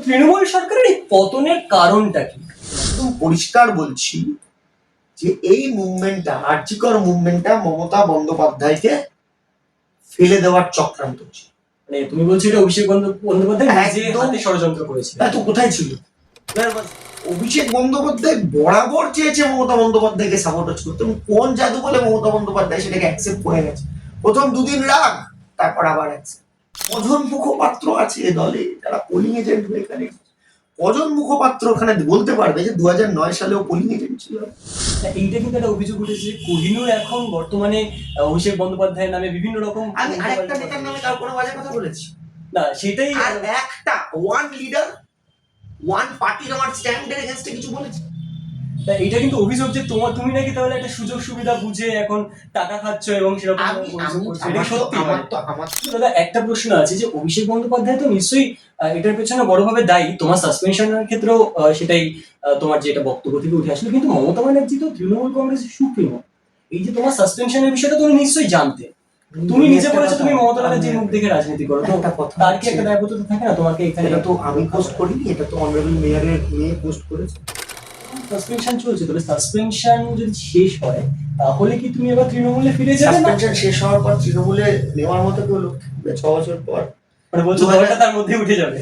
তৃণমূল সরকারের এই পতনের কারণটা কি? একদম পরিষ্কার বলছি যে এই মুভমেন্টটা আর্যিকর মুভমেন্টটা মমতা বন্দ্যোপাধ্যায়কে ফেলে দেওয়ার চক্রান্ত ছিল। মানে তুমি বলছো এটা অভিষেক বন্দ্যোপাধ্যায় নিজে একদম। হাতে ষড়যন্ত্র করেছিল। তা তো কোথায় ছিল? অভিষেক বন্দ্যোপাধ্যায় বরাবর চেয়েছে মমতা বন্দ্যোপাধ্যায়কে সাপোর্ট করতে, কোন জাদু বলে মমতা বন্দ্যোপাধ্যায় সেটাকে অ্যাকসেপ্ট করে গেছে। প্রথম দুদিন রাগ, তারপর আবার অ্যাকসেপ্ট। কজন মুখপাত্র আছে এ দলে যারা পোলিং এজেন্ট হয়ে এখানে? কজন মুখপাত্র ওখানে বলতে পারবে যে 2009 সালেও পোলিং এজেন্ট ছিল? এইটা কিন্তু একটা অভিযোগ উঠেছে, কোহিনূর এখন বর্তমানে অভিষেক বন্দ্যোপাধ্যায়ের নামে বিভিন্ন রকম আমি আরেকটা নেতার নামে কার কোনো বাজে কথা বলেছি? না, সেটাই আর একটা ওয়ান লিডার ওয়ান পার্টির আমার স্ট্যান্ডের এগেইনস্টে কিছু বলেছি? এইটা কিন্তু অভিযোগ যে তুমি নাকি তাহলে একটা সুযোগ সুবিধা বুঝে এখন টাকা খাচ্ছ এবং সেরকম অভিযোগ করছো। এটা সত্যি? আমার দাদা একটা প্রশ্ন আছে যে অভিষেক বন্দ্যোপাধ্যায় তো নিশ্চয়ই এটার পেছনে বড়ভাবে দায়ী, তোমার সাসপেনশনের ক্ষেত্রেও সেটাই তোমার যেটা বক্তব্য থেকে উঠে আসলো, কিন্তু মমতা ব্যানার্জি তো তৃণমূল কংগ্রেসের সুপ্রিমো। এই যে তোমার সাসপেনশনের বিষয়টা তুমি নিশ্চয়ই জানতে, তুমি নিজে বলেছো তুমি মমতা ব্যানার্জির মুখ দেখে রাজনীতি করো, তো তার কি একটা দায়বদ্ধতা থাকে না তোমাকে এখানে? এটা তো আমি পোস্ট করিনি, এটা তো অনারেবল মেয়রের মেয়ে পোস্ট করেছে। সাসপেনশন চলছে, তবে সাসপেনশন যদি শেষ হয় তাহলে কি তুমি এবার তৃণমূলে ফিরে যাবে? সাসপেনশন শেষ হওয়ার পর তৃণমূলে নেওয়ার মতো কেউ লোক থাকবে 6 বছর পর? মানে বলছো দলটা তার মধ্যে উঠে যাবে?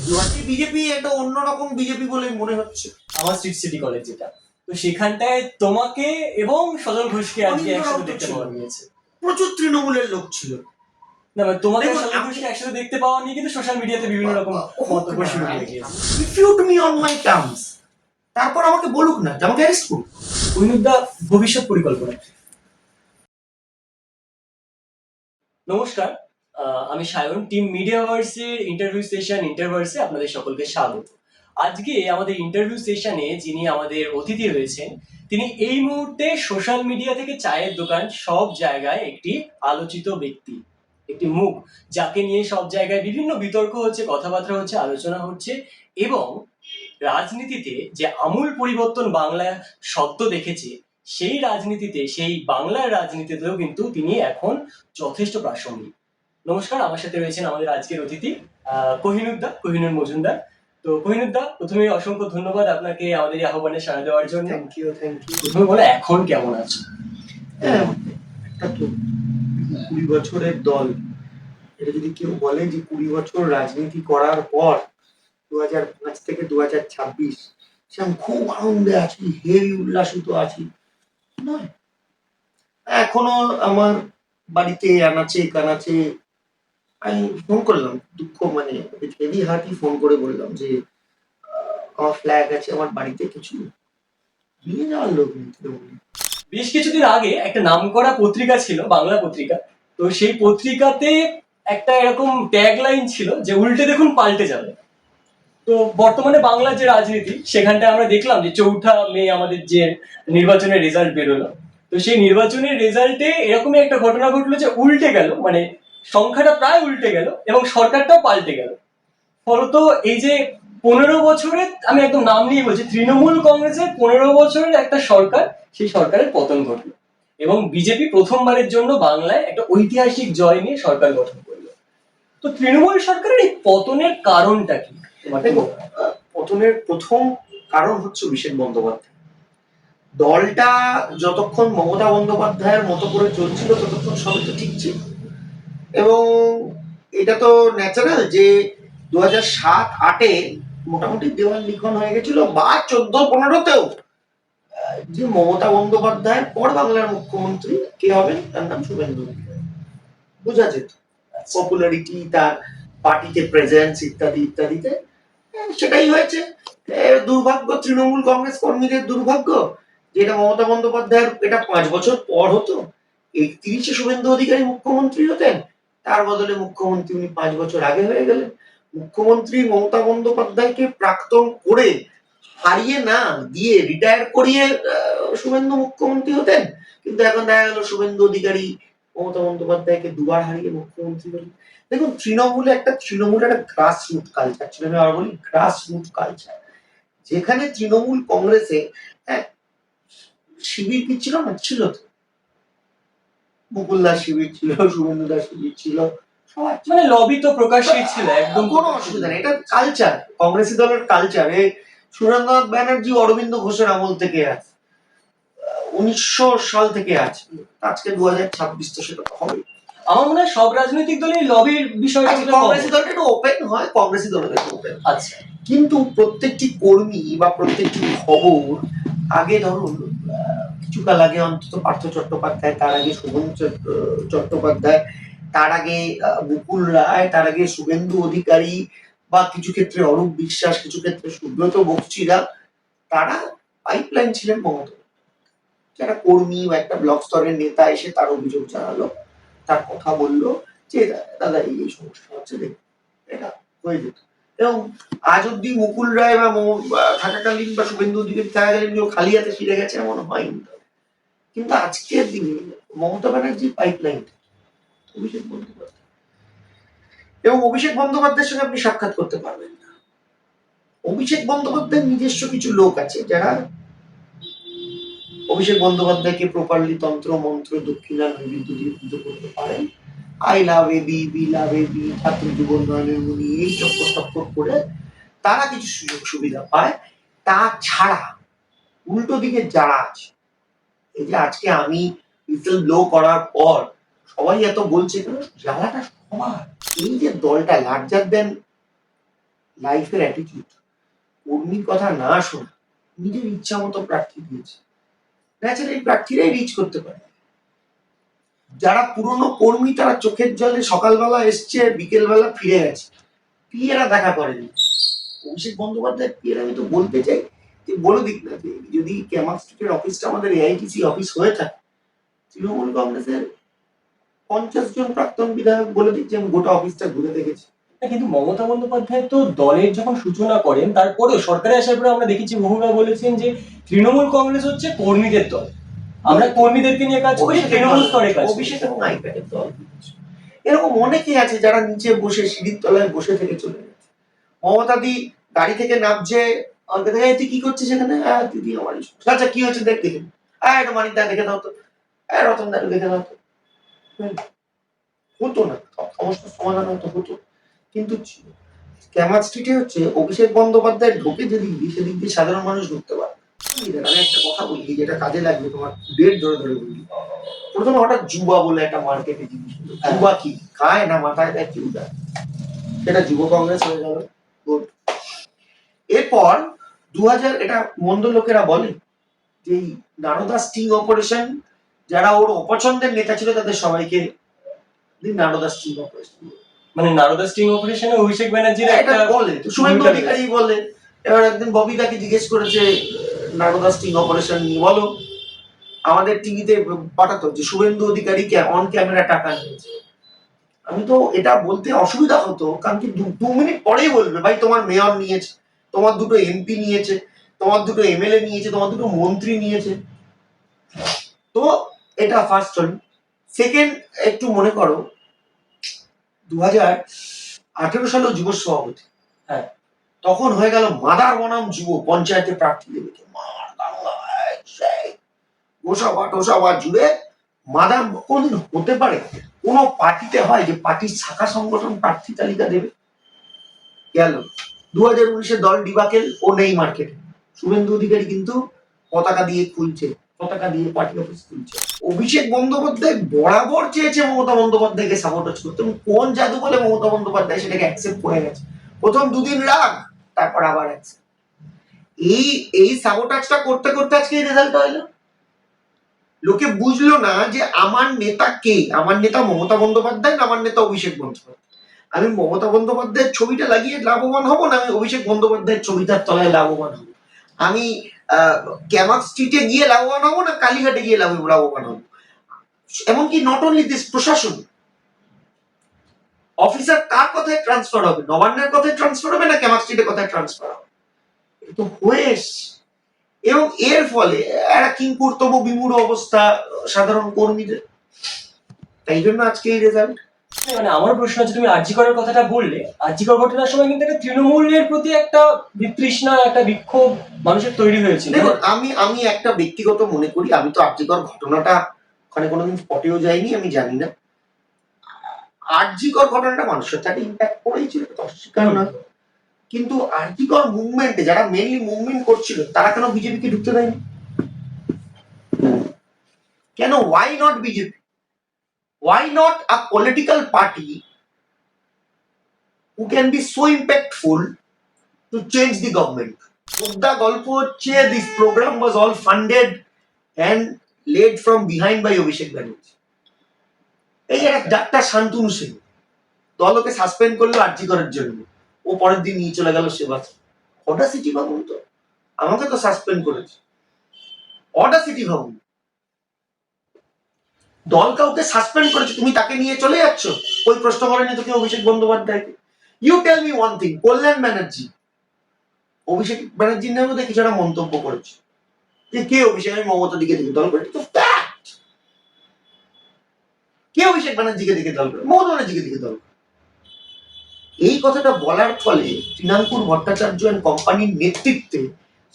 বিজেপি একটা অন্যরকম বিজেপি বলে মনে হচ্ছে আমার স্ট্রিট সিটি কলেজ যেটা, তো সেখানটায় তোমাকে এবং সজল ঘোষকে আজকে একসাথে দেখতে পাওয়া গিয়েছে। প্রচুর তৃণমূলের লোক ছিল। না মানে তোমাকে দেখুন, সজল ঘোষকে একসাথে দেখতে পাওয়া নিয়ে কিন্তু সোশ্যাল মিডিয়াতে বিভিন্ন রকম মন্তব্য শুরু হয়ে গিয়েছে। Refute me on my terms, তারপর আমাকে বলুক না যে আমাকে অ্যারেস্ট করুক। কৈনুকদা, ভবিষ্যৎ পরিকল্পনা। নমস্কার, আমি সায়ন, টিম মিডিয়াভার্সের ইন্টারভিউ সেশন ইন্টারভার্সে আপনাদের সকলকে স্বাগত। আজকে আমাদের ইন্টারভিউ সেশনে যিনি আমাদের অতিথি রয়েছেন, তিনি এই মুহূর্তে সোশ্যাল মিডিয়া থেকে চায়ের দোকান সব জায়গায় একটি আলোচিত ব্যক্তি, একটি মুখ, যাকে নিয়ে সব জায়গায় বিভিন্ন বিতর্ক হচ্ছে, কথাবার্তা হচ্ছে, আলোচনা হচ্ছে, এবং রাজনীতিতে যে আমূল পরিবর্তন বাংলা সদ্য দেখেছে, সেই রাজনীতিতে, সেই বাংলার রাজনীতিতেও কিন্তু তিনি এখন যথেষ্ট প্রাসঙ্গিক। নমস্কার, আমার সাথে রয়েছেন আমাদের আজকের অতিথি কোহিনুর মজুমদার। তো কোহিনুর, প্রথমে অসংখ্য ধন্যবাদ আপনাকে আমাদের এই আহ্বানে সাড়া দেওয়ার জন্য। Thank you. প্রথমে বলো, এখন কেমন আছো? একটা তো 20 বছরের দল, এটা যদি কেউ বলে যে 20 বছর রাজনীতি করার পর 2005 থেকে 2026 সে আমি খুব আনন্দে আছি, হেভি উল্লাসিত আছি, নয়। এখনো আমার বাড়িতে আনাচে কানাচে আমি ফোন করলাম, দুঃখ মানে হেভি হার্টি ফোন করে বললাম যে আমার ফ্ল্যাগ আছে আমার বাড়িতে, কিছু নিয়ে যাওয়ার লোক নেই তৃণমূলে। বেশ কিছুদিন আগে একটা নামকরা পত্রিকা ছিল, বাংলা পত্রিকা, তো সেই পত্রিকাতে একটা এরকম ট্যাগলাইন ছিল যে উল্টে দেখুন পাল্টে যাবে। তো বর্তমানে বাংলার যে রাজনীতি, সেখানটায় আমরা দেখলাম যে 4 মে আমাদের যে নির্বাচনের রেজাল্ট বেরোলো, তো সেই নির্বাচনের রেজাল্টে এরকমই একটা ঘটনা ঘটলো যে উল্টে গেল, মানে সংখ্যাটা প্রায় উল্টে গেল এবং সরকারটাও পাল্টে গেল। ফলত এই যে 15 বছরের, আমি একদম নাম নিয়ে বলছি, তৃণমূল কংগ্রেসের 15 বছরের একটা সরকার, সেই সরকারের পতন ঘটলো এবং বিজেপি প্রথমবারের জন্য বাংলায় একটা ঐতিহাসিক জয় নিয়ে সরকার গঠন করলো। তো তৃণমূল সরকারের এই পতনের কারণটা কি? পতনের প্রথম কারণ হচ্ছে অভিষেক বন্দ্যোপাধ্যায়। দলটা যতক্ষণ মমতা বন্দ্যোপাধ্যায়ের মতো করে চলছিল ততক্ষণ সবই তো ঠিক ছিল, এবং এটা তো ন্যাচারাল যে 2007-08-এ মোটামুটি দেওয়াল লিখন হয়ে গেছিল, বা 14-15-তেও যে মমতা বন্দ্যোপাধ্যায়ের পর বাংলার মুখ্যমন্ত্রী কে হবেন, তার নাম শুভেন্দু অধিকারী। বোঝা যেত পপুলারিটি, তার পার্টিতে প্রেজেন্স ইত্যাদি ইত্যাদিতে। সেটাই হয়েছে। দুর্ভাগ্য, তৃণমূল কংগ্রেস কর্মীদের দুর্ভাগ্য, যেটা মমতা বন্দ্যোপাধ্যায়ের এটা 5 বছর পর হতো। 31-এ শুভেন্দু অধিকারী মুখ্যমন্ত্রী হতেন, তার বদলে মুখ্যমন্ত্রী উনি 5 বছর আগে হয়ে গেলেন। মুখ্যমন্ত্রী মমতা বন্দ্যোপাধ্যায়কে প্রাক্তন করে হারিয়ে না দিয়ে রিটায়ার করিয়ে শুভেন্দু মুখ্যমন্ত্রী হতেন, কিন্তু এখন দেখা গেল শুভেন্দু অধিকারী মমতা বন্দ্যোপাধ্যায়কে দুবার হারিয়ে মুখ্যমন্ত্রী হলেন। দেখুন, তৃণমূলের একটা গ্রাসরুট কালচার ছিল, আমি আবার বলি গ্রাসরুট কালচার, যেখানে তৃণমূল কংগ্রেসে শিবির কি ছিল না, ছিল তো, মুকুলদার শিবির ছিল, শুভেন্দুদার শিবির ছিল, সবার মানে লবি তো প্রকাশ্যই ছিল, একদম কোনো অসুবিধা নেই, এটা কালচার, কংগ্রেসী দলের কালচার। সুরেন্দ্রনাথ ব্যানার্জি অরবিন্দ ঘোষের আমল থেকে আছে, 1900 সাল থেকে আছে, আজকে 2026, তো সেটা তো হবে। আমার মনে হয় সব রাজনৈতিক দলই লবির বিষয়টা কংগ্রেসী দলটা একটু ওপেন হয়, কংগ্রেসী দলটা একটু ওপেন। আচ্ছা, কিন্তু প্রত্যেকটি কর্মী বা প্রত্যেকটি খবর, আগে ধরুন কিছুকাল আগে অন্তত পার্থ চট্টোপাধ্যায়, তার আগে শোভন চট্টোপাধ্যায়, তার আগে মুকুল রায়, তার আগে শুভেন্দু অধিকারী, বা কিছু ক্ষেত্রে অরূপ বিশ্বাস, কিছু ক্ষেত্রে সুব্রত বক্সিরা, তারা পাইপলাইন ছিলেন মমতা। যারা কর্মী বা একটা ব্লক স্তরের নেতা এসে তার অভিযোগ জানালো, তার কথা বললো যে দাদা এই এই সমস্যা হচ্ছে, দেখুন এটা হয়ে যেত। এবং আজ অব্দি মুকুল রায় বা থাকাকালীন বা শুভেন্দু অধিকারী থাকাকালীন কেউ খালি হাতে ফিরে গেছে এমন হয়নি। কিন্তু আজকের দিনে মমতা ব্যানার্জির পাইপলাইন অভিষেক বন্দ্যোপাধ্যায়, এবং অভিষেক বন্দ্যোপাধ্যায়ের সঙ্গে আপনি সাক্ষাৎ করতে পারবেন না। অভিষেক বন্দ্যোপাধ্যায়ের নিজস্ব কিছু লোক আছে যারা অভিষেক বন্দ্যোপাধ্যায়কে প্রপারলি তন্ত্র মন্ত্র দক্ষিণা নৈবেদ্য দিয়ে পুজো করতে পারেন। I love AB, we love AB, ছাত্র যুব উন্নয়নের উনি এই চক্কর টক্কর করে তারা কিছু সুযোগ সুবিধা পায়। তাছাড়া উল্টো দিকে যারা আছে, এই যে আজকে আমি লিটল লো করার পর সবাই এত বলছে, জ্বালাটা সবার। এই যে দলটা লার্জার দেন লাইফের অ্যাটিটিউড, কর্মীর কথা না শোনা, নিজের ইচ্ছা মতো প্রার্থী দিয়েছে, ন্যাচারালি প্রার্থীরাই রিচ করতে পারে। যারা পুরনো কর্মী তারা চোখের জলে সকালবেলা এসছে, বিকেলবেলা ফিরে গেছে, পিএরা দেখা করেনি। অভিষেক বন্দ্যোপাধ্যায় পিএর আমি তো বলতে চাই যে বলে দিক না, যে যদি ক্যামাক স্ট্রিটের অফিসটা আমাদের এআইটিসি অফিস হয়ে থাকে, তৃণমূল কংগ্রেসের 50 জন প্রাক্তন বিধায়ক বলে দিক যে আমি গোটা অফিসটা ঘুরে দেখেছি। কিন্তু মমতা বন্দ্যোপাধ্যায় তো দলের যখন সূচনা করেন তারপরেও সরকারে আসার পরে আমরা দেখেছি বহুবার বলেছেন যে তৃণমূল কংগ্রেস হচ্ছে কর্মীদের দল, আমরা কর্মীদেরকে নিয়ে কাজ করি, তৃণমূল স্তরে কাজ করি। অভিষেক এবং আইপ্যাডের দল, এরকম অনেকেই আছে যারা নিচে বসে সিঁড়ির তলায় বসে থেকে চলে গেছে। মমতা দি গাড়ি থেকে নামছে, আমাকে দেখে তুই কি করছিস এখানে, দিদি আমার আচ্ছা কি হচ্ছে দেখ, দেখে এটা মানিক দা দেখে দাও তো, রতন দা দেখে দাও তো, হতো না, সমস্যার সমাধান হতো হতো। কিন্তু ক্যামাক স্ট্রিটে হচ্ছে অভিষেক বন্দ্যোপাধ্যায় ঢোকে যেদিক দিয়ে, সেদিক দিয়ে সাধারণ মানুষ ঢুকতে পারে। আমি একটা কথা বলি যেটা কাজে লাগবে, তোমার ডেট ধরে ধরে বলি। প্রথমে হঠাৎ যুবা বলে একটা মার্কেটে জিনিস, যুবা কি খায় না মাথায় দেয় কেউ দেয়, সেটা যুব কংগ্রেস হয়ে গেল। এরপর 2000, এটা মন্দ লোকেরা বলে যে নারদা স্টিং অপারেশন, যারা ওর অপছন্দের নেতা ছিল তাদের সবাইকে নারদা স্টিং অপারেশন, মানে নারদা স্টিং অপারেশনে অভিষেক ব্যানার্জির একটা বলে, শুভেন্দু অধিকারী বলে। এবার একদিন ববিতাকে জিজ্ঞেস করেছে নারদা স্টিং অপারেশন নিয়ে, বলো, আমাদের টিভিতে পাঠাতো যে শুভেন্দু অধিকারী অন ক্যামেরা টাকা নিয়েছে। আমি তো এটা বলতে অসুবিধা হতো, কারণ কি 2 মিনিট পরেই বলবে ভাই তোমার মেয়র নিয়েছে, তোমার দুটো এমপি নিয়েছে, তোমার দুটো এমএলএ নিয়েছে, তোমার দুটো মন্ত্রী নিয়েছে। তো এটা ফার্স্ট চল। সেকেন্ড, একটু মনে করো 2018 সালে যুব সভাপতি, হ্যাঁ, তখন হয়ে গেল মাদার বনাম যুব পঞ্চায়েতে প্রার্থী দেবে, গোসাবা টোসাবা জুড়ে মাদার। কোনদিন হতে পারে কোন পার্টিতে হয় যে পার্টির শাখা সংগঠন প্রার্থী তালিকা দেবে? গেল 2019-এ দল ডিবাকেল, ও নেই মার্কেটে। শুভেন্দু অধিকারী কিন্তু পতাকা দিয়ে খুলছে, পতাকা দিয়ে পার্টি অফিস খুলছে। অভিষেক বন্দ্যোপাধ্যায় বরাবর চেয়েছে মমতা বন্দ্যোপাধ্যায়কে সাপোর্ট করতে, কোন জাদু বলে মমতা বন্দ্যোপাধ্যায় সেটাকে অ্যাকসেপ্ট করে গেছে। প্রথম 2 দিন রাগ, তারপর আবার অ্যাকসেপ্ট। এই সাবোটাজটা করতে করতে আজকে এই রেজাল্ট হলো। লোকে বুঝলো না যে আমার নেতা কে, আমার নেতা মমতা বন্দ্যোপাধ্যায় না আমার নেতা অভিষেক বন্দ্যোপাধ্যায়। আমি মমতা বন্দ্যোপাধ্যায়ের ছবিটা লাগিয়ে লাভবান হব না আমি অভিষেক বন্দ্যোপাধ্যায়ের ছবিটার তলায় লাভবান হব? আমি ক্যামাক স্ট্রিটে গিয়ে লাভবান হব না কালীঘাটে গিয়ে লাভবান হব? এমনকি নট অনলি দিস, প্রশাসন অফিসার কার কথায় ট্রান্সফার হবে? নবান্নের কথায় ট্রান্সফার হবে না ক্যামাক স্ট্রিটের কথায় ট্রান্সফার হবে? এটা তো হয়ে এসছে। এবং এর ফলে একটা কিংকর্তব্য বিমূঢ় অবস্থা সাধারণ কর্মীদের। তাই জন্য আজকে এই রেজাল্ট। মানে আমার প্রশ্ন হচ্ছে, তুমি আরজি করার কথাটা বললে, আরজি করার ঘটনার সময় কিন্তু একটা তৃণমূলের প্রতি একটা বিতৃষ্ণা, একটা বিক্ষোভ মানুষের তৈরি হয়েছিল। দেখুন আমি একটা ব্যক্তিগত মনে করি, আমি তো আরজিকর ঘটনাটা ওখানে কোনোদিন স্পটেও যাইনি, আমি জানি না। আরজিকর ঘটনাটা মানুষের সাথে ইম্প্যাক্ট করেছিল, এটা তো অস্বীকার নয়। কিন্তু আরজিকর মুভমেন্টে যারা মেইনলি মুভমেন্ট করছিল তারা কেন বিজেপিকে ঢুকতে দেয়নি? কেন? Why not BJP? Why not a political party who can be so impactful to change the government? The গল্প হচ্ছে this program was all funded and led from behind by Abhishek Banerjee. এই একটা ডাক্তার শান্তনু সিং দলকে সাসপেন্ড করলো আরজি করার জন্য, ও পরের দিন নিয়ে চলে গেল সেবাস। অডাসিটি ভাবুন তো, আমাকে তো সাসপেন্ড করেছে, অডাসিটি ভাবুন। দল কাউকে সাসপেন্ড করেছে, তুমি তাকে নিয়ে চলে যাচ্ছ, ওই প্রশ্ন করেনি তোকে অভিষেক বন্দ্যোপাধ্যায়কে। You tell me one thing, Kalyan Banerjee Abhishek ব্যানার্জির নামে কিছু একটা মন্তব্য করেছে যে কে অভিষেক, আমি মমতা দিকে দিকে দল করে, তো ফ্যাক্ট। কে অভিষেক ব্যানার্জিকে দিকে দল করে? মমতা ব্যানার্জিকে দিকে দল করে। এই কথাটা বলার ফলে তৃণাঙ্কুর ভট্টাচার্য এন্ড কোম্পানির নেতৃত্বে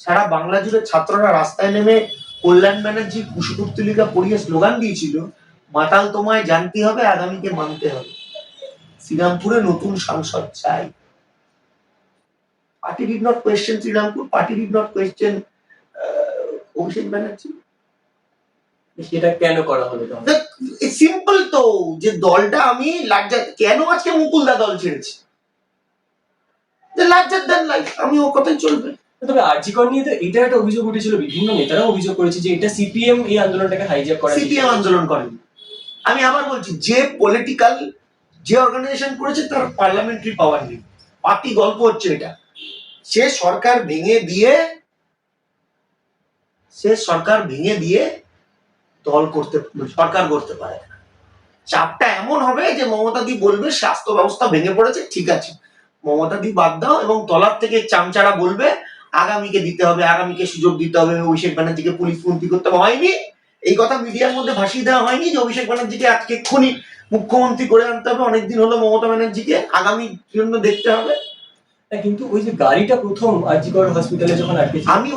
সারা বাংলা জুড়ে ছাত্ররা রাস্তায় নেমে কল্যাণ ব্যানার্জি কুশপুত্তলিকা পড়িয়ে স্লোগান দিয়েছিল, মাতাল তোমায় জানতে হবে, আগামীকে মানতে হবে, শ্রীরামপুরে নতুন সাংসদ চাই। Party did not question Srirampur, party did not question Abhishek Banerjee. সেটা কেন করা হলো? সিম্পল তো, যে দলটা আমি লাজ্জা, কেন আজকে মুকুলদা দল ছেড়েছি, যে লাজ্জার দেন লাইফ, আমি ও কথাই চলবে। তবে আরজিকর নিয়ে তো এটা একটা অভিযোগ উঠেছিল, বিভিন্ন নেতারা অভিযোগ করেছে যে এটা সিপিএম এই আন্দোলনটাকে হাইজ্যাক করে। সিপিএম আন্দোলন করেন। আমি আবার বলছি, যে পলিটিক্যাল যে অর্গানাইজেশন করেছে তার পার্লামেন্টারি পাওয়ার নেই, পার্টি গল্প হচ্ছে এটা। সে সরকার ভেঙে দিয়ে দল করতে, সরকার করতে পারে না। চাপটা এমন হবে যে মমতা দি বলবে স্বাস্থ্য ব্যবস্থা ভেঙে পড়েছে, ঠিক আছে মমতা দি বাদ দাও, এবং তলার থেকে চামচারা বলবে আগামীকে দিতে হবে, আগামীকে সুযোগ দিতে হবে, অভিষেক ব্যানার্জিকে পুলিশ মন্ত্রী করতে হবে। হয়নি এই কথা মিডিয়ার মধ্যে ভাসিয়ে দেওয়া হয়নি যে অভিষেক ব্যানার্জিকে আজকে এক্ষুনি মুখ্যমন্ত্রী করে আনতে হবে, অনেকদিন হলো মমতা ব্যানার্জিকে আগামীর জন্য দেখতে হবে। কিন্তু ওই যে গাড়িটা প্রথম আরজিকর হসপিটালে যখন আটকে, আমি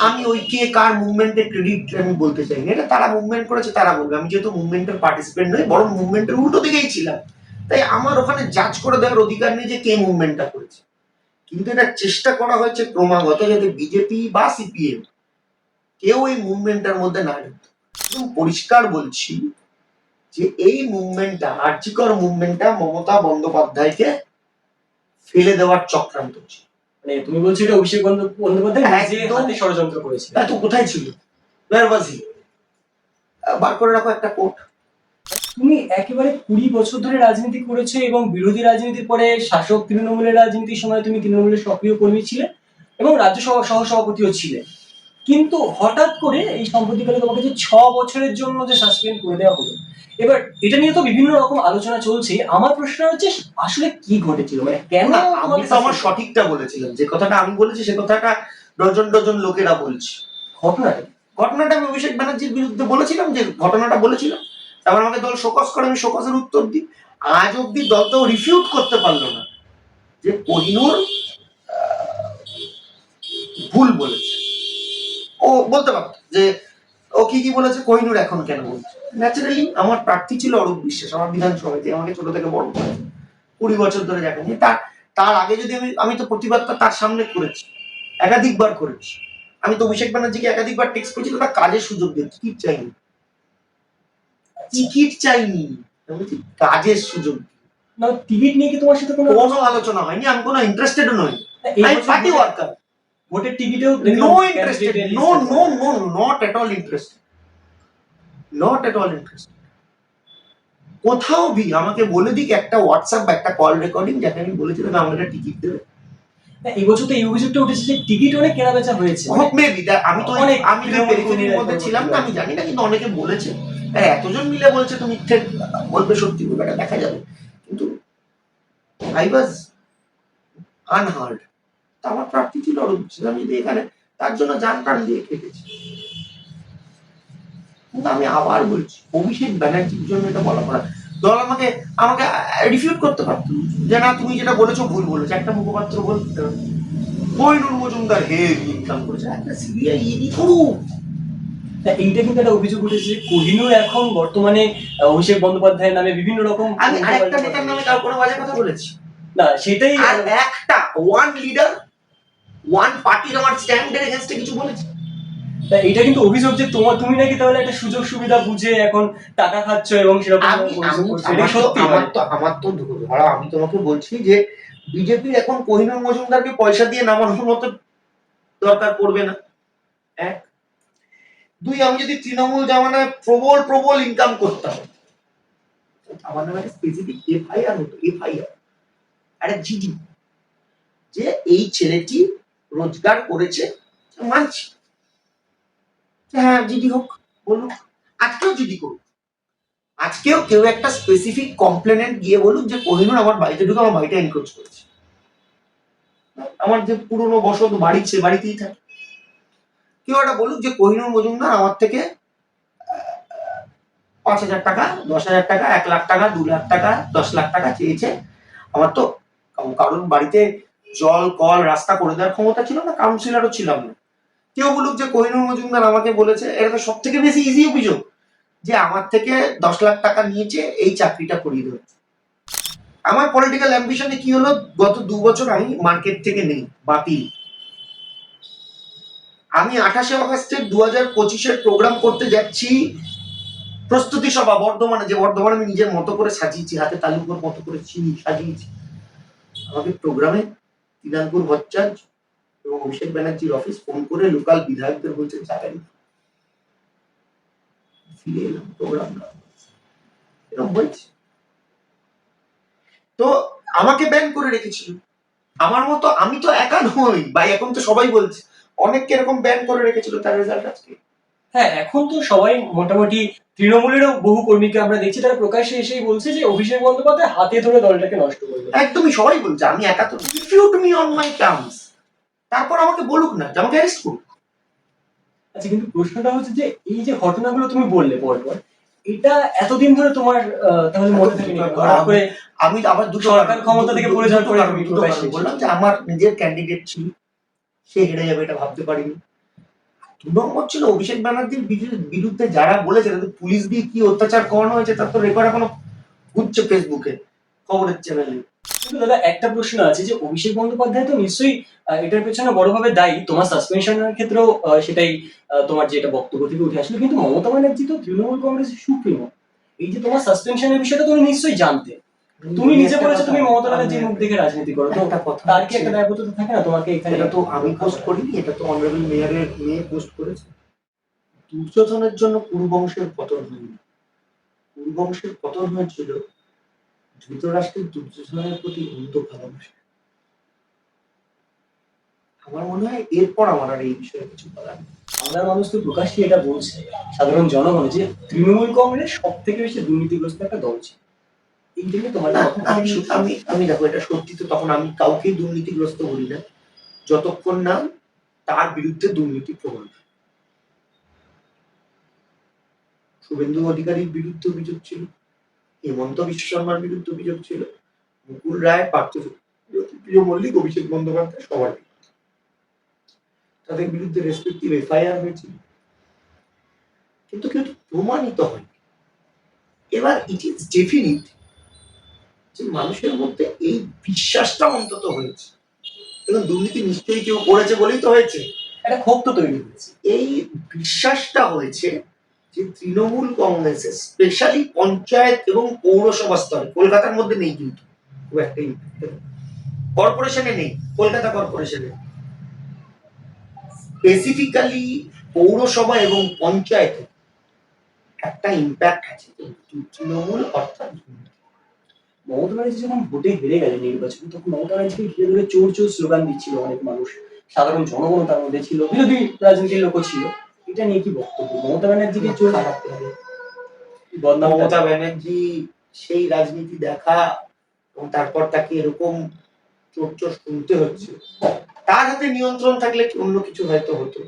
আমি ওই কে কার মুভমেন্টের ক্রেডিট আমি বলতে চাই না, এটা তারা মুভমেন্ট করেছে তারা বলবে। আমি যেহেতু মুভমেন্টের পার্টিসিপেন্ট নই, বরং মুভমেন্টের উল্টো দিকেই ছিলাম, তাই আমার ওখানে জাজ করে দেওয়ার অধিকার নেই যে কে মুভমেন্টটা করেছে। কিন্তু এটা চেষ্টা করা হয়েছে ক্রমাগত যাতে বিজেপি বা সিপিএম কেউ এই মুভমেন্টের মধ্যে না ঢুকতে। এবং পরিষ্কার বলছি যে এই মুভমেন্টটা, আরজিকর মুভমেন্টটা মমতা বন্দ্যোপাধ্যায়কে ফেলে দেওয়ার চক্রান্ত ছিল। মানে তুমি বলছো এটা অভিষেক বন্দ্যোপাধ্যায় নিজে হাতে ষড়যন্ত্র করেছিল? তো কোথায় ছিল? বার করে রাখো একটা কোর্ট। তুমি একেবারে 20 বছর ধরে রাজনীতি করেছো এবং বিরোধী রাজনীতির পরে শাসক তৃণমূলের রাজনীতির সময় তুমি তৃণমূলের সক্রিয় কর্মী ছিলে এবং রাজ্যসভা সহসভাপতিও ছিলে, কিন্তু হঠাৎ করে এই সম্প্রতিকালে তোমাকে যে 6 বছরের জন্য যে সাসপেন্ড করে দেওয়া হলো, এবার এটা নিয়ে তো বিভিন্ন রকম আলোচনা চলছে। আমার প্রশ্ন হচ্ছে আসলে কি ঘটেছিল, মানে কেন? আমি তো আমার সঠিকটা বলেছিলাম, যে কথাটা আমি বলেছি সে কথাটা ডজন ডজন লোকেরা বলছে। ঘটনাটা আমি অভিষেক ব্যানার্জির বিরুদ্ধে বলেছিলাম, যে ঘটনাটা বলেছিলাম, তারপর আমাকে দল শোকজ করে, আমি শোকজের উত্তর দিই। আজ অব্দি দল তো রিফিউট করতে পারলো না যে কোহিনূর ভুল বলেছে। ও বলতে পারত যে ও কি বলেছে, কোহিনূর এখন কেন বলছে। ন্যাচারালি আমার প্রার্থী ছিল অরূপ বিশ্বাস, আমার বিধানসভায়, যে আমাকে ছোট থেকে বড় করে 20 বছর ধরে যাকে নিয়ে। তার আগে যদি আমি তো প্রতিবাদটা তার সামনে করেছি, একাধিকবার করেছি। আমি তো অভিষেক ব্যানার্জিকে একাধিকবার টেক্সট করেছি, তার কাজের সুযোগ দিয়ে, টিকিট চাইনি, কাজের সুযোগ। টিকিট নিয়ে কি তোমার সাথে কোনো আলোচনা হয়নি, আমি কোনো ইন্টারেস্টেড নই। আমি পার্টি ওয়ার্কার, ভোটের টিকিটেও no interested, no no no not at all interested, not at all interested. কোথাও ভি আমাকে বলে দিক একটা হোয়াটসঅ্যাপ বা একটা কল রেকর্ডিং যাতে আমি বলেছিলাম আমাকে টিকিট দেবে। এই বছর তো এই অভিযোগটা উঠেছে যে টিকিট অনেক কেনা বেচা হয়েছে। আমি তো পেরিফেরির মধ্যে ছিলাম না, আমি জানি না, কিন্তু অনেকে বলেছে। এতজন মিলে বলছে তো মিথ্যে বলবে, সত্যি বলবে, এটা দেখা যাবে। কিন্তু আই ওয়াজ আনহার্ড। আমার প্রার্থী ছিল অরূপ বিশ্বাস, আমি যদি এখানে তার জন্য জান প্রাণ দিয়ে কেটেছি। কিন্তু আমি আবার বলছি, অভিষেক ব্যানার্জির জন্য এটা বলা পড়া, দল আমাকে রিফিউট করতে পারতো যে না তুমি যেটা বলেছো ভুল বলেছো। একটা মুখপাত্র বলতে কোহিনূর মজুমদার হে ইনকাম করেছে, একটা সিবিআই ইডি করুক, তা এইটা কিন্তু একটা অভিযোগ উঠেছে যে কোহিনূর এখন বর্তমানে অভিষেক বন্দ্যোপাধ্যায়ের নামে বিভিন্ন রকম আমি আরেকটা উল্টোপাল্টা নেতার কথা নামে বলছে। কার কোনো বাজে কথা বলেছি? না সেটাই আর একটা ওয়ান লিডার ওয়ান পার্টির আমার স্ট্যান্ডের এগেইনস্টে কিছু বলেছি? তা এটা কিন্তু অভিযোগ যে তুমি নাকি তাহলে একটা সুযোগ সুবিধা বুঝে এখন টাকা খাচ্ছ এবং সেরকম আমি অভিযোগ আমি করছো, এটা আমার তো সত্যি আমার মানে? তো আমার তো ধরো আমি তোমাকে বলছি যে বিজেপির এখন কোহিনূর মজুমদারকে পয়সা দিয়ে নামানোর মতো দরকার পড়বে না। এক, দুই, আমি যদি তৃণমূল জামানায় প্রবল প্রবল ইনকাম করতাম, আমার নামে একটা স্পেসিফিক এফআইআর হতো, এফআইআর একটা জিডি, যে এই ছেলেটি রোজগার করেছে, মানছি, হ্যাঁ জিডি হোক, বলুক, আজকেও জিডি করুক, আজকেও কেউ একটা স্পেসিফিক কমপ্লেনেন্ট গিয়ে বলুক যে কোহিনূর আমার বাড়িতে ঢুকে আমার বাড়িটা এনক্রোচ করেছে, আমার যে পুরনো বসত বাড়ি সে বাড়িতেই থাকে, কেউ একটা বলুক যে কোহিনূর মজুমদার আমার থেকে 5,000 টাকা, 10,000 টাকা, 1,00,000 টাকা, 2,00,000 টাকা, 10,00,000 টাকা চেয়েছে, আমার তো কারণ বাড়িতে জল কল রাস্তা করে দেওয়ার ক্ষমতা ছিল না, কাউন্সিলরও ছিলাম না, কেউ বলুক যে কোহিনূর মজুমদার আমাকে বলেছে, এটা তো সব থেকে বেশি ইজি অভিযোগ, যে আমার থেকে 10,00,000 টাকা নিয়েছে এই চাকরিটা করিয়ে দেবে। আমার পলিটিক্যাল অ্যাম্বিশনে কি হলো, গত 2 বছর আমি মার্কেট থেকে নেই, বাতিল। আমি 28শে অগাস্টের 2025-এর প্রোগ্রাম করতে যাচ্ছি, প্রস্তুতি সভা বর্ধমানে, যে বর্ধমানে আমি নিজের মতো করে সাজিয়েছি, হাতে তালুকোর মতো করে চিনি সাজিয়েছি। আমাকে প্রোগ্রামে তিনানপুর ভট্টাচার্য এবং অভিষেক ব্যানার্জির অফিস ফোন করে লোকাল বিধায়কদের বলছে যাবেন, ফিরে এলাম প্রোগ্রাম না, এরকম বলছে। তো আমাকে ব্যান করে রেখেছিল, আমার মতো, আমি তো একা নই ভাই, এখন তো সবাই বলছে, অনেককে এরকম ব্যান করে রেখেছিল, তার রেজাল্ট আজকে। হ্যাঁ, এখন তো সবাই মোটামুটি তৃণমূলেরও বহু কর্মীকে আমরা দেখছি তারা প্রকাশ্যে এসেই বলছে যে অভিষেক বন্দ্যোপাধ্যায় হাতে ধরে দলটাকে নষ্ট করবে। একদমই সবাই বলছে, আমি একা তো, refute me on my terms, তারপর আমাকে বলুক না যে আমাকে অ্যারেস্ট করুক। আচ্ছা, কিন্তু প্রশ্নটা হচ্ছে যে এই যে ঘটনাগুলো তুমি বললে পরপর, এটা এতদিন ধরে তোমার তাহলে মনে থাকে না হঠাৎ করে আমি আবার দুটো সরকার ক্ষমতা থেকে পড়ে যাওয়ার পরে তুমি দুটো প্রকাশ্যে কারণ বললাম, যে আমার নিজের ক্যান্ডিডেট ছিল, সে হেরে যাবে এটা ভাবতে পারিনি। 2 নম্বর ছিল অভিষেক ব্যানার্জির বিরুদ্ধে যারা বলেছে তাদের পুলিশ দিয়ে কি অত্যাচার করানো হয়েছে তার তো রেকর্ড এখনো ঘুরছে ফেসবুকে, খবরের চ্যানেলে। কিন্তু দাদা একটা প্রশ্ন আছে যে অভিষেক বন্দ্যোপাধ্যায় তো নিশ্চয়ই এটার পেছনে বড়ভাবে দায়ী, তোমার সাসপেনশনের ক্ষেত্রেও সেটাই তোমার যেটা বক্তব্য থেকে উঠে আসলো, কিন্তু মমতা ব্যানার্জি তো তৃণমূল কংগ্রেসের সুপ্রিমো, এই যে তোমার সাসপেনশনের বিষয়টা তুমি নিশ্চয়ই জানতে, তুমি নিজে বলেছো তুমি মমতা ব্যানার্জির মুখ দেখে রাজনীতি করো, তো তার কি একটা দায়বদ্ধতা থাকে না তোমাকে এখানে? এটা তো আমি পোস্ট করিনি, এটা তো অনারেবল মেয়রের মেয়ে পোস্ট করেছে। দুর্যোধনের জন্য কুরুবংশের পতন হয়নি, কুরুবংশের পতন হয়েছিল ধৃতরাষ্ট্রের দুর্যোধনের প্রতি অন্ধ ভালোবাসা। আমার মনে হয় এরপর আমার আর এই বিষয়ে কিছু বলার নেই। বাংলার মানুষ তো প্রকাশ্যে এটা বলছে, সাধারণ জনগণ, যে তৃণমূল কংগ্রেস সব থেকে বেশি দুর্নীতিগ্রস্ত একটা দল ছিল, এই জন্য তোমার না, কথা আমি আমি আমি দেখো, এটা সত্যি তো, তখন আমি কাউকেই দুর্নীতিগ্রস্ত বলি না যতক্ষণ না তার বিরুদ্ধে দুর্নীতি প্রমাণ হয়। শুভেন্দু অধিকারীর বিরুদ্ধে অভিযোগ ছিল, হেমন্ত বিশ্ব শর্মার বিরুদ্ধে অভিযোগ ছিল, মুকুল রায়, পার্থ প্রিয় মল্লিক, অভিষেক বন্দ্যোপাধ্যায়, সবার বিরুদ্ধে, তাদের বিরুদ্ধে রেসপেক্টিভ এফআইআর হয়েছিল, কিন্তু কেউ প্রমাণিত হয়নি। এবার ইট ইজ ডেফিনিট যে মানুষের মধ্যে এই বিশ্বাসটা অন্তত হয়েছে, এবং দুর্নীতি নিশ্চয়ই কেউ করেছে বলেই তো হয়েছে, একটা ক্ষোভ তো তৈরি হয়েছে। এই বিশ্বাসটা হয়েছে যে তৃণমূল কংগ্রেসের স্পেশালি পঞ্চায়েত এবং পৌরসভা স্তরে, কলকাতার মধ্যে নেই কিন্তু খুব একটা, কর্পোরেশনে নেই, কলকাতা কর্পোরেশনে স্পেসিফিক্যালি পৌরসভা এবং পঞ্চায়েতে একটা ইম্প্যাক্ট আছে তৃণমূল অর্থাৎ মমতা ব্যানার্জি যখন ভোটে হেরে গেলেন নির্বাচনে, তখন মমতা ব্যানার্জিকে ঘিরে ধরে চোর চোর স্লোগান দিচ্ছিল অনেক মানুষ, সাধারণ জনগণ তার মধ্যে ছিল, বিরোধী রাজনীতির লোকও ছিল। এটা নিয়ে কি বক্তব্য? মমতা ব্যানার্জিকে চোর খারাপ লাগে। বদনাম মমতা ব্যানার্জি সেই রাজনীতি দেখা এবং তারপর তাকে এরকম চোর চোর শুনতে হচ্ছে, তার হাতে নিয়ন্ত্রণ থাকলে অন্য কিছু হয়তো হতো,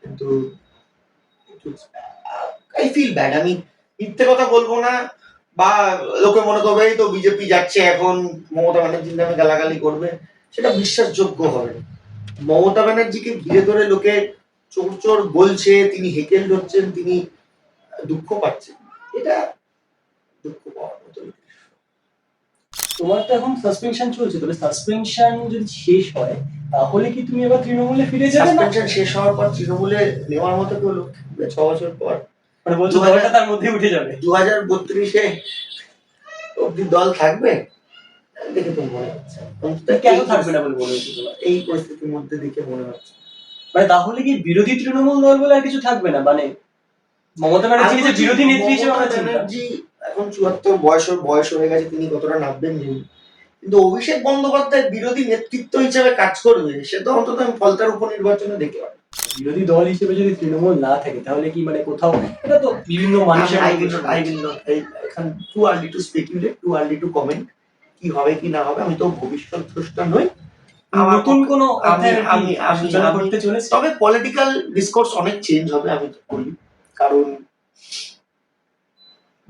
কিন্তু আই ফিল ব্যাড। আমি মিথ্যে কথা বলবো না, বা লোকে মনে করবে এই তো বিজেপি যাচ্ছে এখন মমতা ব্যানার্জির নামে গালাগালি করবে, সেটা বিশ্বাসযোগ্য হবে না। মমতা ব্যানার্জিকে ঘিরে ধরে লোকে চোর চোর বলছে, তিনি হেকেল হচ্ছেন, তিনি দুঃখ পাচ্ছেন, এটা দুঃখ পাওয়ার মতো। তোমার তো এখন সাসপেনশন চলছে, তবে সাসপেনশন যদি শেষ হয় তাহলে কি তুমি এবার তৃণমূলে ফিরে যাবে না? সাসপেনশন শেষ হওয়ার পর তৃণমূলে নেওয়ার মতো কেউ লোক থাকবে 6 বছর পর? মানে বলছো দলটা তার মধ্যে উঠে যাবে? 2032-এ অব্দি দল থাকবে দেখে তো মনে হচ্ছে। কেন থাকবে না বলে মনে হচ্ছে তোমার? এই পরিস্থিতির মধ্যে দেখে মনে হচ্ছে। মানে তাহলে কি বিরোধী তৃণমূল দল বলে আর কিছু থাকবে না? মানে মমতা ব্যানার্জি যে বিরোধী নেত্রী হিসেবে আমরা চিন্তা। ব্যানার্জি এখন 74 বয়স হয়ে গেছে, তিনি কতটা নামবেন জানি। কিন্তু অভিষেক বন্দ্যোপাধ্যায় বিরোধী নেতৃত্ব হিসেবে কাজ করবে, সে তো অন্তত আমি ফলতার উপনির্বাচনে দেখলাম। বিরোধী দল হিসেবে যদি তৃণমূল না থাকে তাহলে কি মানে কোথাও, এটা তো বিভিন্ন মানুষের এখন too early two speculate, too early two comment কি হবে কি না হবে। আমি তো ভবিষ্যৎ দ্রষ্টা নই। নতুন কোন আমি করতে চলেছে, তবে পলিটিক্যাল ডিসকোর্স অনেক চেঞ্জ হবে আমি তো বলি। কারণ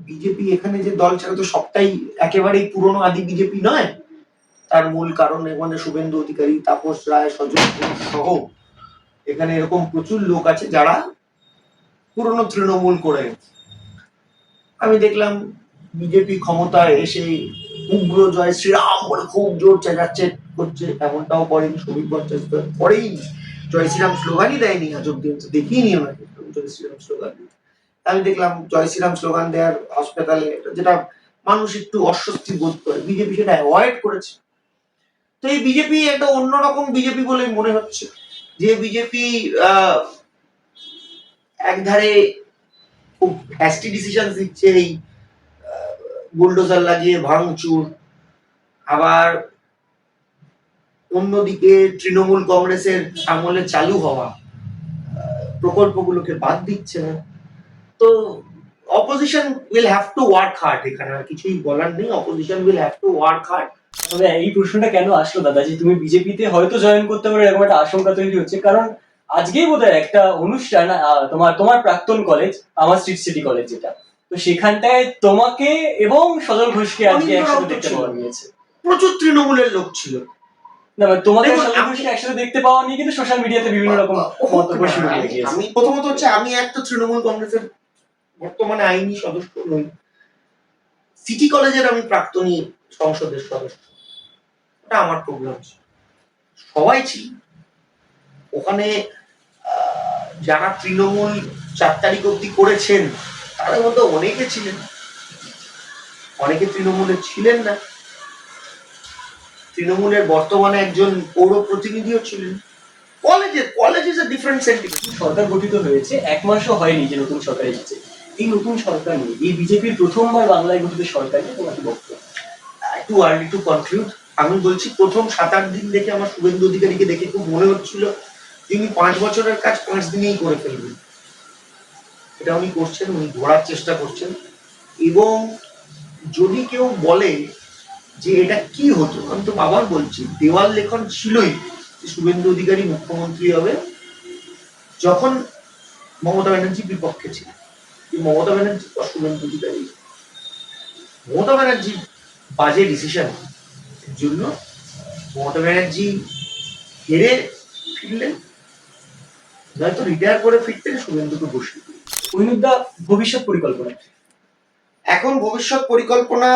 বিজেপি এখানে যে দল, সেটা তো সবটাই একেবারেই পুরনো আদি বিজেপি নয়। তার মূল কারণ এখানে শুভেন্দু অধিকারী, তাপস রায়, সজল ঘোষ সহ এখানে এরকম প্রচুর লোক আছে যারা পুরনো তৃণমূল করে গেছে। আমি দেখলাম বিজেপি ক্ষমতায় এসে উগ্র জয় শ্রীরাম বলে খুব জোর চেঁচাচ্ছে করছে, এমনটাও করেনি। শরীর ভট্টাচার্য করেই জয় শ্রীরাম স্লোগানই দেয়নি আজ অব্দি, দেখিনি ওনাকে জয় শ্রীরাম স্লোগান দিতে। আমি দেখলাম জয় শ্রীরাম স্লোগান দেওয়ার হাসপাতালে, যেটা মানুষ একটু অস্বস্তি বোধ করে, বিজেপি সেটা অ্যাভয়েড করেছে। তো এই বিজেপি একটা অন্যরকম বিজেপি বলে মনে হচ্ছে, যে বিজেপি একধারে খুব হ্যাস্টি ডিসিশন দিচ্ছে, এই বুলডোজার লাগিয়ে ভাঙচুর, আবার অন্যদিকে তৃণমূল কংগ্রেসের আমলে চালু হওয়া প্রকল্পগুলোকে বাদ দিচ্ছে না। তো opposition will have to work hard, এখানে আর কিছুই বলার নেই। Opposition will have to work hard. তবে এই প্রশ্নটা কেন আসলো দাদা, যে তুমি বিজেপিতে হয়তো জয়েন করতে পারো, এরকম একটা আশঙ্কা তৈরি হচ্ছে? কারণ আজকেই বোধহয় একটা অনুষ্ঠান, তোমার প্রাক্তন কলেজ, আমার স্ট্রিট সিটি কলেজ যেটা, তো সেখানটায় তোমাকে এবং সজল ঘোষকে আজকে একসাথে দেখতে পাওয়া গিয়েছে। প্রচুর তৃণমূলের লোক ছিল। না মানে তোমাকে সজল ঘোষকে একসাথে দেখতে পাওয়া নিয়ে কিন্তু সোশ্যাল মিডিয়াতে বিভিন্ন রকম মন্তব্য শুরু হয়ে গিয়েছে। আমি প্রথমত হচ্ছে, আমি একটা তৃণমূল কংগ্রেসের বর্তমানে আইনি সদস্য নই। সিটি কলেজের আমি প্রাক্তনী সংসদের সদস্য, ওটা আমার প্রবলেম ছিল। সবাই ছিল ওখানে, যারা তৃণমূল 4 তারিখ অব্দি করেছেন তাদের মধ্যে অনেকে ছিলেন, অনেকে তৃণমূলে ছিলেন না। তৃণমূলের বর্তমানে একজন পৌর প্রতিনিধিও ছিলেন। College is a different sentiment. সরকার গঠিত হয়েছে, 1 মাসও হয়নি যে নতুন সরকার এসেছে। এই নতুন সরকার নিয়ে, এই বিজেপির প্রথমবার বাংলায় গঠিত সরকার নিয়ে তোমার কি বক্তব্য? Too early to conclude. আমি বলছি, প্রথম 7-8 দিন দেখে আমার শুভেন্দু অধিকারীকে দেখে খুব মনে হচ্ছিল তিনি 5 বছরের কাজ 5 দিনেই করে ফেলবেন। এটা উনি করছেন, উনি ধরার চেষ্টা করছেন। এবং যদি কেউ বলে যে এটা কি হতো, আমি তো আবার বলছি, দেওয়াল লেখন ছিলই যে শুভেন্দু অধিকারী মুখ্যমন্ত্রী হবে, যখন মমতা ব্যানার্জি বিপক্ষে ছিল। মমতা ব্যানার্জি বা শুভেন্দু অধিকারী, মমতা ব্যানার্জি বাজে ডিসিশন জন্য মমতা ব্যানার্জি হেরে ফিরলেন, নয়তো রিটায়ার করে ফিরতেন, শুভেন্দুকে বসিয়ে দিলেন। কৈনুকদা, ভবিষ্যৎ পরিকল্পনা? এখন ভবিষ্যৎ পরিকল্পনা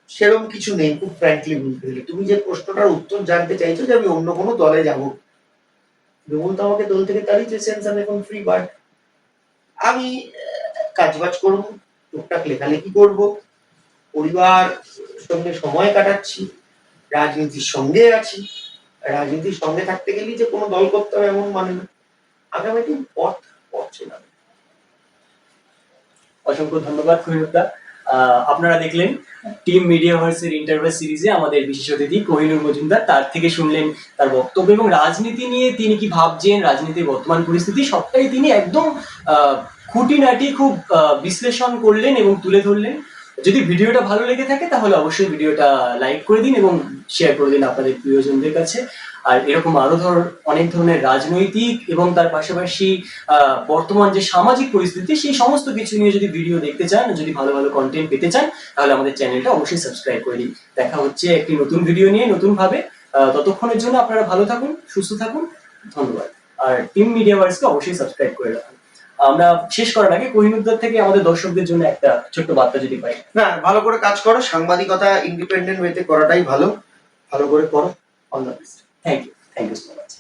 সেরকম কিছু নেই, খুব ফ্র্যাঙ্কলি বলতে গেলে। তুমি যে প্রশ্নটার উত্তর জানতে চাইছো যে আমি অন্য কোনো দলে যাব, তৃণমূল তো আমাকে দল থেকে তাড়িয়েছে, সেন্স আমি এখন ফ্রি বার্ড। আমি কাজবাজ করবো, টুকটাক লেখালেখি করবো, পরিবার সঙ্গে সময় কাটাচ্ছি, রাজনীতির সঙ্গে আছি। রাজনীতির সঙ্গে থাকতে গেলেই যে কোনো দল করতে হবে এমন মানে না। আগামী দিন পথ চেনাবে। অসংখ্য ধন্যবাদ কৈনুকদা। আপনারা দেখলেন টিম মিডিয়াভার্সের ইন্টারভিউ সিরিজে আমাদের বিশেষ অতিথি কোহিনুর মজুমদার, তার থেকে শুনলেন তার বক্তব্য এবং রাজনীতি নিয়ে তিনি কি ভাবছেন, রাজনীতির বর্তমান পরিস্থিতি সবটাই তিনি একদম খুঁটিনাটি খুব বিশ্লেষণ করলেন এবং তুলে ধরলেন। যদি ভিডিওটা ভালো লেগে থাকে তাহলে অবশ্যই ভিডিওটা লাইক করে দিন এবং শেয়ার করে দিন আপনাদের প্রিয়জনদের কাছে। আর এরকম আরো অনেক ধরনের রাজনৈতিক এবং তার পাশাপাশি বর্তমান যে সামাজিক পরিস্থিতি, সেই সমস্ত কিছু নিয়ে যদি ভিডিও দেখতে চান, যদি ভালো ভালো কন্টেন্ট পেতে চান, তাহলে আমাদের চ্যানেলটা অবশ্যই সাবস্ক্রাইব করে দিন। দেখা হচ্ছে একটি নতুন ভিডিও নিয়ে নতুন ভাবে। ততক্ষণের জন্য আপনারা ভালো থাকুন, সুস্থ থাকুন। ধন্যবাদ। আর টিম মিডিয়া ওয়ার্সকে অবশ্যই সাবস্ক্রাইব করে রাখুন। আমরা শেষ করার আগে কোহিনুদ্দার থেকে আমাদের দর্শকদের জন্য একটা ছোট্ট বার্তা যদি পাই। না, ভালো করে কাজ করো, সাংবাদিকতা ইন্ডিপেন্ডেন্ট ওয়েতে করাটাই ভালো, ভালো করে করো। All the best. Thank you so much.